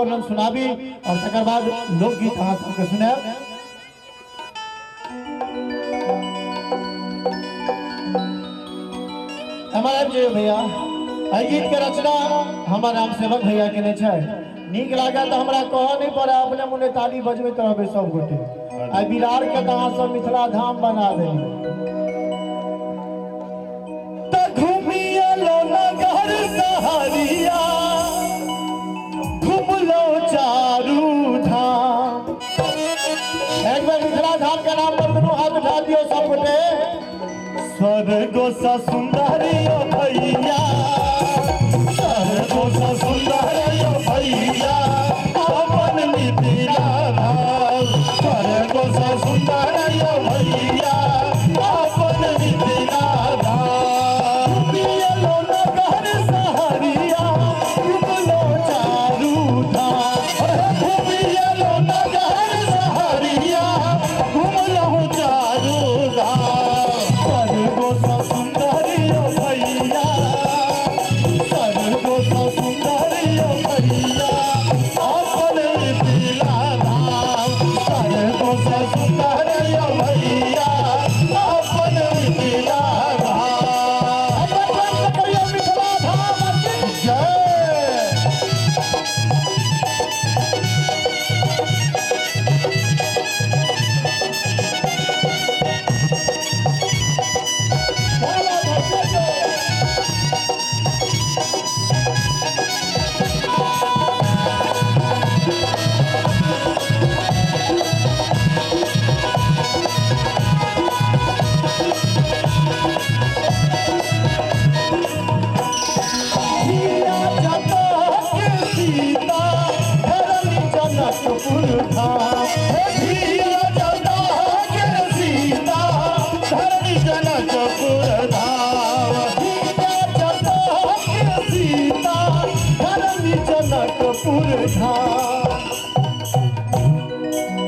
वर्णन सुनाबी और तकर बाद लोकगीत अहाँ सबके सुनाब। हमारे भैया एहि गीत के रचना हमार राम सेवक भैया के छै। नीक लागे तो हमरा कह नहीं पड़े, अपने मुने ताली बजबैत रहबे सब गोटे। आई बिरार के तो अहाँ सब मिथिला धाम बना देली। त घूमिए लो नगर सहरिया, घूम लो चारू धाम। एक बार मिथिला धाम के नाम पर दोनों हाथ उठा दियो सब गोटे। स्वर्ग सा सुंदर यो भैया, स्वर्ग सा सुंदर यो भैया, अपन मिथिला धाम। स्वर्ग सा सुंदर यो भैया, अपन मिथिला धाम। पियलो नगर सहरिया, घुमलो चारू धाम। पियलो नगर सहरिया, घुमलो चारू धाम।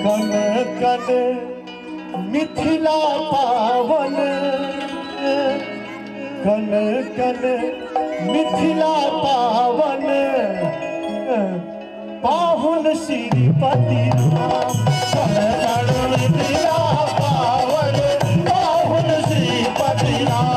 कन कन मिथिला पावन, कन कन मिथिला पावन, पाहुन श्रीपति राम। कन कन मिथिला पावन, पाहुन श्रीपति राम।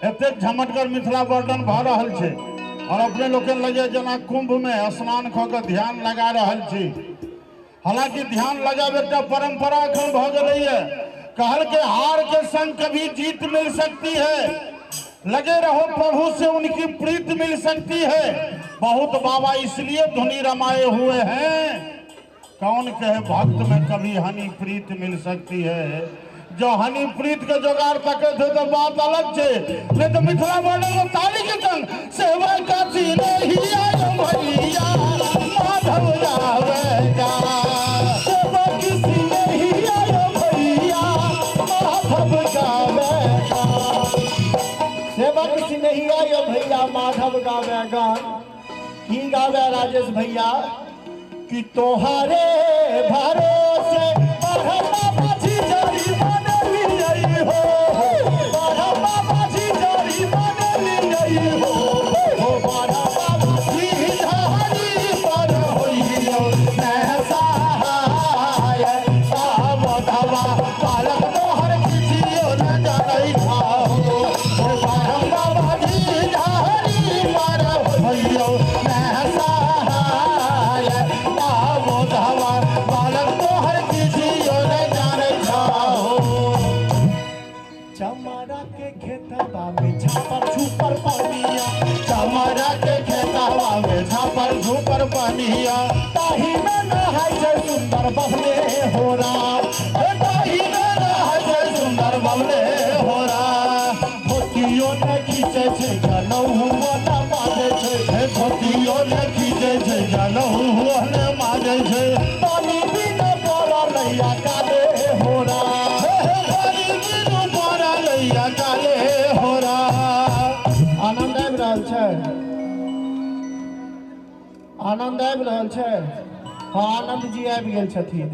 एते झमटगर मिथिला वर्णन भ रहल छै और अपने लोग लगे जना कुंभ में स्नान ख के ध्यान लगा रहल छी। हालांकि ध्यान लगाब एक परंपरा एखन भ गई। कहल के हार के संग कभी जीत मिल सकती है, लगे रहो प्रभु से उनकी प्रीत मिल सकती है। बहुत बाबा इसलिए धुनी रमाए हुए हैं, कौन कहे भक्त में कभी हनी प्रीत मिल सकती है। जो हनी प्रीत के जोगाड़ तके थे तो बात अलग छे, नहीं तो मिथिला वर्णन में ताली के संग सेवा काशी नहीं आयो भैया, माधव जावेगा। सेवा किसी नहीं आयो भैया, माधव गावेगा। सेवा किसी नहीं आयो भैया, माधव गावेगा। की गावे राजेश भैया कि तोहारे भरोसे Chama चमारा के खेतवा में झापर झूपर पानिया, चमारा के खेतवा में झापर झूपर पानिया, ताही में नहाय छै सुंदर बबले होरा, ताही में नहाय छै सुंदर बबले होरा, धोतियो ने खींचे छै जनऊ न मारे छै, धोतियो ने खींचे छै जनऊ न मारे छै, पानी बिन पड़ा लैया काले होरा, काले हो रहा। आनंद आबि रहल छै, आनंद आबि रहल छै। हाँ, आनंद जी आबि गेल छथिन।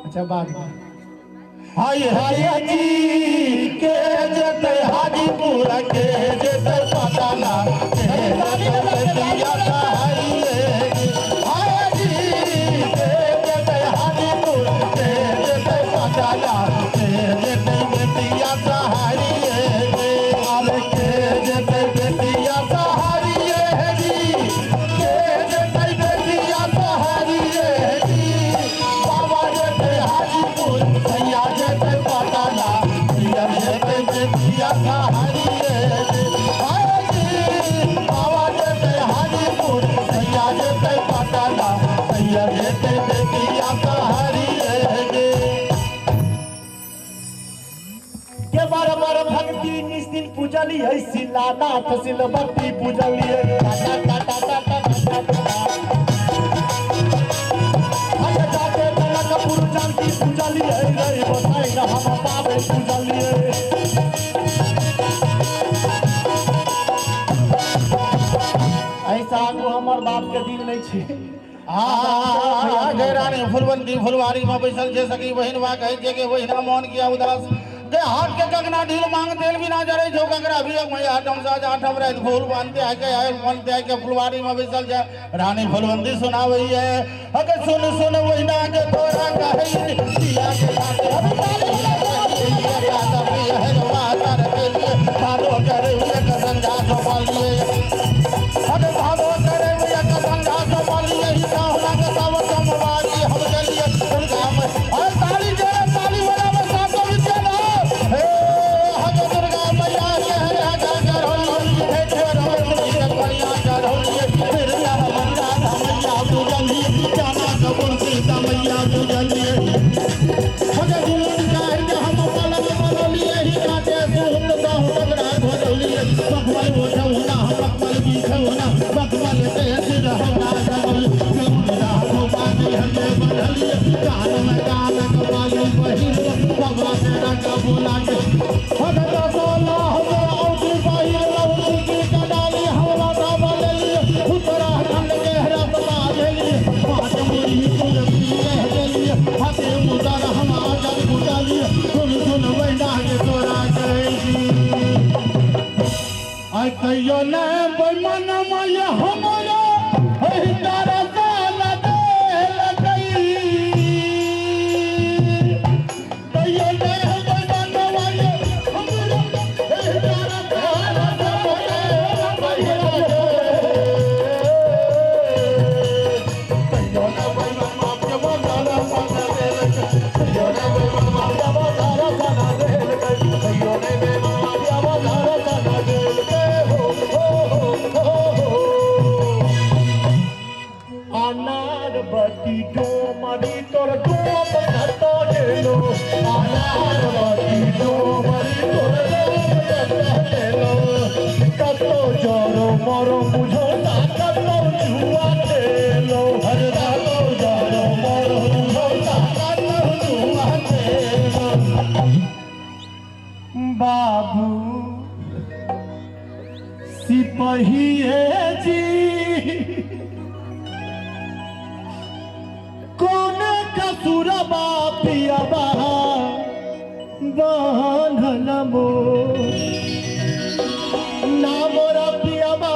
अच्छा बात हाय हाय जी के जते हाजीपुर के जते पटाला के जते दिया हाय जी के जते हाजीपुर के जते पटाला के जते बेटिया सहारी अरे के जते बेटिया सहारी जी के जते बेटिया सहारी बाबा जते हाजीपुर भैया जते पटाला भैया जते बेटिया सहारी बाबा जते हाजीपुर भैया जते पटाला भैया जते बेटिया सहारी के बार बार भक्ति निस दिन पूजलिए शिलानाथ शिलवती पूजलिए जाके जनकपुर जानकी पूजलिए रे बताई हम पावे पूजलिए ऐसा आगू हमर बाप के दिन नहीं छी। रानी फुलवंती फुलवारी में बैसल छै सखी बहिन बा कहै छै कि बहिना मन किया उदास के हाथ के कंगना ढील मांग तेल भी ना जरे छौ ककरा भी मैया आठम साज आठम रात फूल बांधते आके आयल बांधते आके फुलवारी में बैसल छै रानी फुलवंती सुनावै है अगे सुन सुन बहिना के तोरा कहै दिया के खाते हम ताली दिया का तब है मातर के लिए भादो करे एक संजा संभालिए अगे भादो करे एक संजा संभालिए ही कहला के सब संभाली हम चलिए दुर्गा में और ताली जे ताली वाला में साथ में चलो हे हगे दुर्गा मैया के राजा करहोली हे ठेरहोली के बढ़िया करहोली फिर या मैया मैया पूजली जाना कबूल सीता मैया पूजली हगे दुल्हन काहे के हम पलक बनोली ही काटे सुन दाहु तगड़ा धोली बकवाल वो छौना बकवाल की छौना बकवाल के सिर होना जगल गंगा हो बानी हमे बनली कान में कान कवाली पहिल बगवा से रंग बोला के हगे तो सोना हो औसी पाई लौसी की कडाली हमरा दा बलली उत्तराखंड के रत बाजली पांच मुरी तुलसी कह देली हाथे मुदर हम आजर बुझली सुन सुन वैना के तोरा कही आई कहियो ने बेमन माया हमरा हे तारा साल दे लगई कहियो ने बेमन माया हमरा हे तारा साल दे लगई कहियो ने बेमन माया बंदारा बंदा दे लगई कहियो ने बेमन माया बंदारा बंदा दे लगई कहियो ने बेमन माया बंदारा बंदा दे लगई अनारवती डोमरी तोर डोम घटो गेलो अनारवती डोमरी तोर डोम घटो गेलो कतो जरो मरो बुझो ना कतो जुआ खेलो हर कतो जरो मरो बुझो ना कतो जुआ खेलो बाबू सिपहिए जी कौन कसुरबा पियबा बांधल मोर ना मोरा पियबा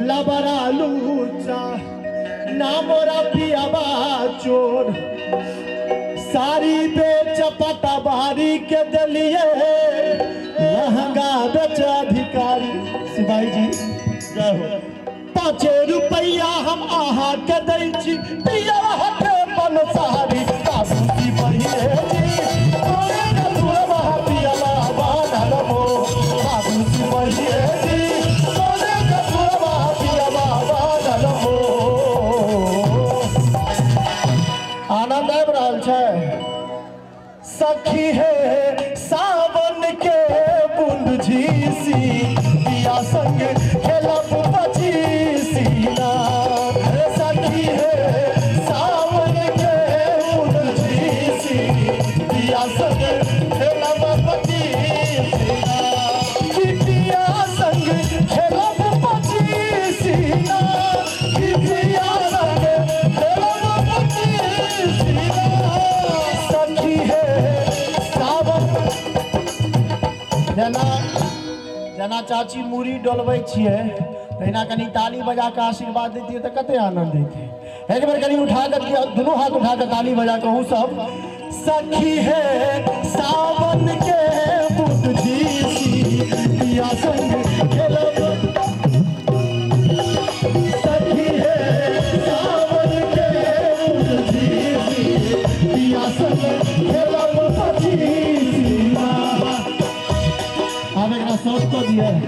लबरा लूचा ना मोरा पियबा चोर सारी बेच पता बारी के दलिए लहंगा बेच अधिकारी सिपाही जी जय हो 5 रुपया हम आहा के दै छी पिया हटे मन सारी बाबूजी पहिए जी सोने का सुरवा पियला बांधल हो बाबूजी पहिए जी सोने का सुरवा पियला बांधल हो। आनंद आबि रहल छै। सखी है सावन के बूंद झीसी पिया संग खेलब पचीसी ना। सखी है सावन के बूंद झीसी पिया संग खेलब पचीसी ना। पिया संग खेलब पचीसी ना पिया संग खेलब पचीसी ना। सखी है जना चाची मूड़ी डोलबै छियै तहिना कनि ताली बजा के आशीर्वाद दैतियै तऽ कते आनंद दैतियै। एक बेर कनि उठा के दुनू हाथ उठा के ताली बजा के सब। सखी है सावन के बूंद झीसी पिया संग खेलब। सखी है सावन के बूंद झीसी पिया संग खेलब पचीसी ना। अब एक शॉट को दिया है,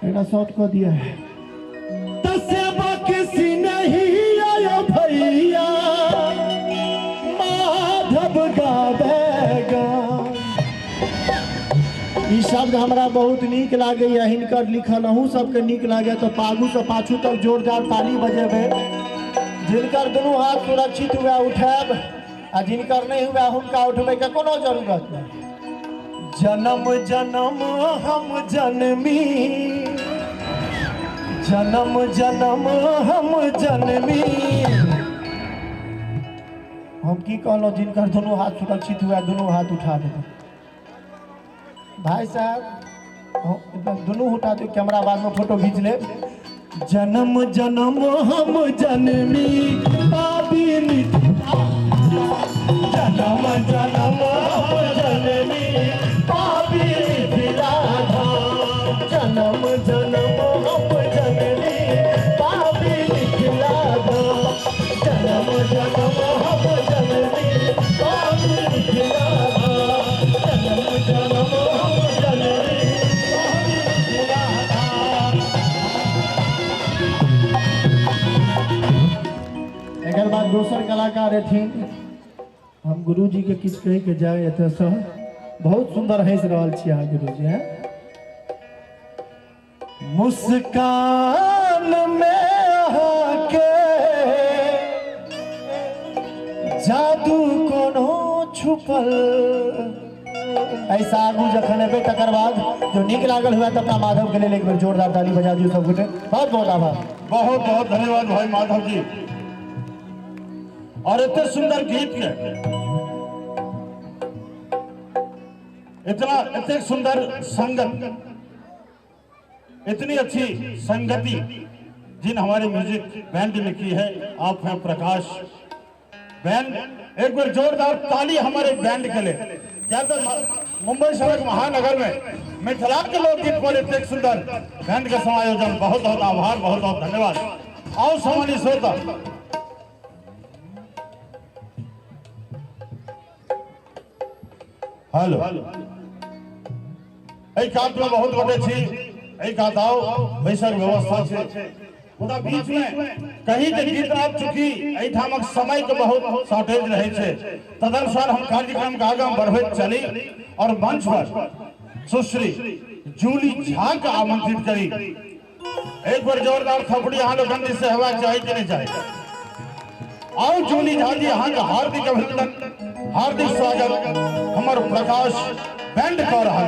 एक शॉट को दिया है। तसेबा किसी नहीं आया भैया माधव गावेगा। ई शब्द हमरा बहुत नीक लागैया हिनकर लिखल अहूँ सबके नीक लागे तो पागू से पाछू तक जोरदार ताली बजेबे। जिनकर दुनू हाथ सुरक्षित हुआ उठाएब आ जिनकर नहीं हुआ हुनका उठबे के कोनो जरूरत नहीं। जन्म जन्म हम जनमी जन्म जन्म हम जनमी। हम की कहलहुँ जिनकर दोनों हाथ सुरक्षित हुआ दोनों हाथ उठा देते। भाई साहब दोनों उठा दे कैमरा बाद में फोटो खींच ले। जन्म जन्म हम जनमी पाबिनी जन्म जन्म हम जनमी जन्म जन्म हम जननी पापी निकला दो। जन्म जन्म हम जननी पापी निकला दो। जन्म जन्म हम जननी पापी निकला दो। एकर बाद दोसर कलाकार एथिन हम गुरुजी के किछु कहि के जाए एतऽ से। बहुत सुंदर हंस रहल छी अहाँ गुरुजी हैं। मुस्कान में आके जादू कोनो छुपल। ऐसा आगू जखन एबे तकर बाद जो नीक लागल हुआ तब माधव के लिए एक बेर जोरदार ताली बजा दियो सब गोटे। बहुत बहुत आभार। बहुत बहुत धन्यवाद भाई माधव जी। और इतने सुंदर गीत के इतने सुंदर संगत इतनी अच्छी संगति जिन हमारे म्यूजिक बैंड ने की है। आप हैं प्रकाश बैंड। एक बार जोरदार ताली हमारे बैंड के लिए। क्या तो मुंबई शहर महानगर में मिथिला के लोकगीत पर इतने सुंदर बैंड का समायोजन। बहुत बहुत आभार बहुत बहुत धन्यवाद। आओ सम्मानित श्रोता हेलो कात में बहुत बड़े छी आओ बैसर व्यवस्था से पूरा बीच में कहीं के गीत आप चुकी ठामक समय के बहुत शॉर्टेज रहे छे। तदनुसार हम कार्यक्रम का आगे बढ़बैत चली और मंच पर सुश्री जूली झा के आमंत्रित करी। एक बार जोरदार थपड़ी यहाँ लोग से हवा चाहिए कि नहीं चाहिए। आओ जूली झा जी यहाँ का हार्दिक अभिनंदन हार्दिक स्वागत हमारे प्रकाश बैंड कर रहा।